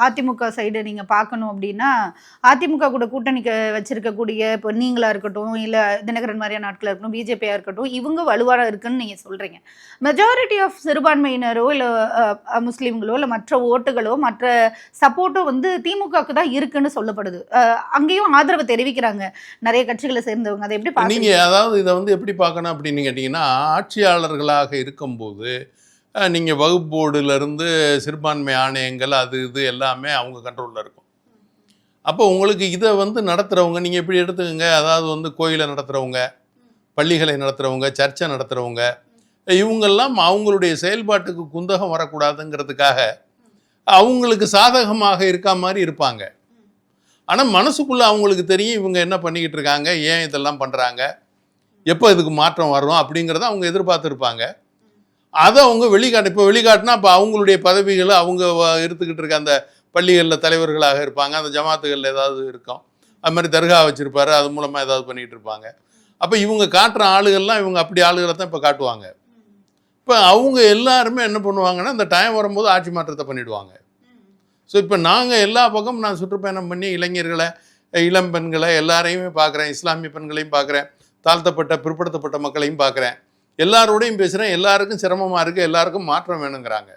AIADMK side நீங்க பார்க்கணும் அப்படின்னா, அதிமுக கூட கூட்டணி வச்சிருக்கக்கூடிய இப்போ நீங்களா இருக்கட்டும், இல்ல தினகரன் மாதிரியான ஆட்களா இருக்கட்டும், பிஜேபியா இருக்கட்டும், இவங்க வலுவா இருக்குன்னு நீங்க சொல்றீங்க. மெஜாரிட்டி ஆஃப் சிறுபான்மையினரோ, இல்ல முஸ்லீம்களோ, இல்ல மற்ற ஓட்டுகளோ, மற்ற சப்போர்ட்டோ வந்து திமுகவுக்கு தான் இருக்குன்னு சொல்லப்படுது. அங்கேயும் ஆதரவு தெரிவிக்கிறாங்க நிறைய கட்சிகளை சேர்ந்தவங்க. அதை எப்படி நீங்க பாக்குறீங்க? அதாவது இதை வந்து எப்படி பார்க்கணும் அப்படின்னு கேட்டீங்கன்னா, ஆட்சியாளர்களாக இருக்கும்போது நீங்கள் வகுப்போர்டுலேருந்து சிறுபான்மை ஆணையங்கள் அது இது எல்லாமே அவங்க கண்ட்ரோலில் இருக்கும். அப்போ உங்களுக்கு இதை வந்து நடத்துகிறவங்க நீங்கள் எப்படி எடுத்துக்கோங்க, அதாவது வந்து கோயிலை நடத்துகிறவங்க, பள்ளிகளை நடத்துகிறவங்க, சர்ச்சை நடத்துகிறவங்க, இவங்கெல்லாம் அவங்களுடைய செயல்பாட்டுக்கு குந்தகம் வரக்கூடாதுங்கிறதுக்காக அவங்களுக்கு சாதகமாக இருக்கா மாதிரி இருப்பாங்க. ஆனால் மனசுக்குள்ளே அவங்களுக்கு தெரியும் இவங்க என்ன பண்ணிக்கிட்டு இருக்காங்க, ஏன் இதெல்லாம் பண்ணுறாங்க, எப்போ இதுக்கு மாற்றம் வரும் அப்படிங்கிறத அவங்க எதிர்பார்த்துருப்பாங்க. அதை அவங்க இப்போ வெளிக்காட்டினா இப்போ அவங்களுடைய பதவிகளை அவங்க எடுத்துக்கிட்டு இருக்க அந்த பள்ளிகளில் தலைவர்களாக இருப்பாங்க, அந்த ஜமாத்துகளில் ஏதாவது இருக்கும், அது மாதிரி தர்கா வச்சுருப்பாரு, அது மூலமாக ஏதாவது பண்ணிகிட்டு இருப்பாங்க. அப்போ இவங்க காட்டுற ஆளுகள்லாம் இவங்க அப்படி ஆளுகளை தான் இப்போ காட்டுவாங்க. இப்போ அவங்க எல்லாருமே என்ன பண்ணுவாங்கன்னா இந்த டைம் வரும்போது ஆட்சி மாற்றத்தை பண்ணிவிடுவாங்க. ஸோ இப்போ நாங்கள் எல்லா பக்கமும் நான் சுற்றுப்பயணம் பண்ணி இளைஞர்களை, இளம் பெண்களை எல்லாரையுமே பார்க்குறேன், இஸ்லாமிய பெண்களையும் பார்க்குறேன், தாழ்த்தப்பட்ட பிற்படுத்தப்பட்ட மக்களையும் பார்க்குறேன், எல்லாரோடையும் பேசுகிறேன். எல்லாருக்கும் சிரமமாக இருக்குது, எல்லாருக்கும் மாற்றம் வேணுங்கிறாங்க.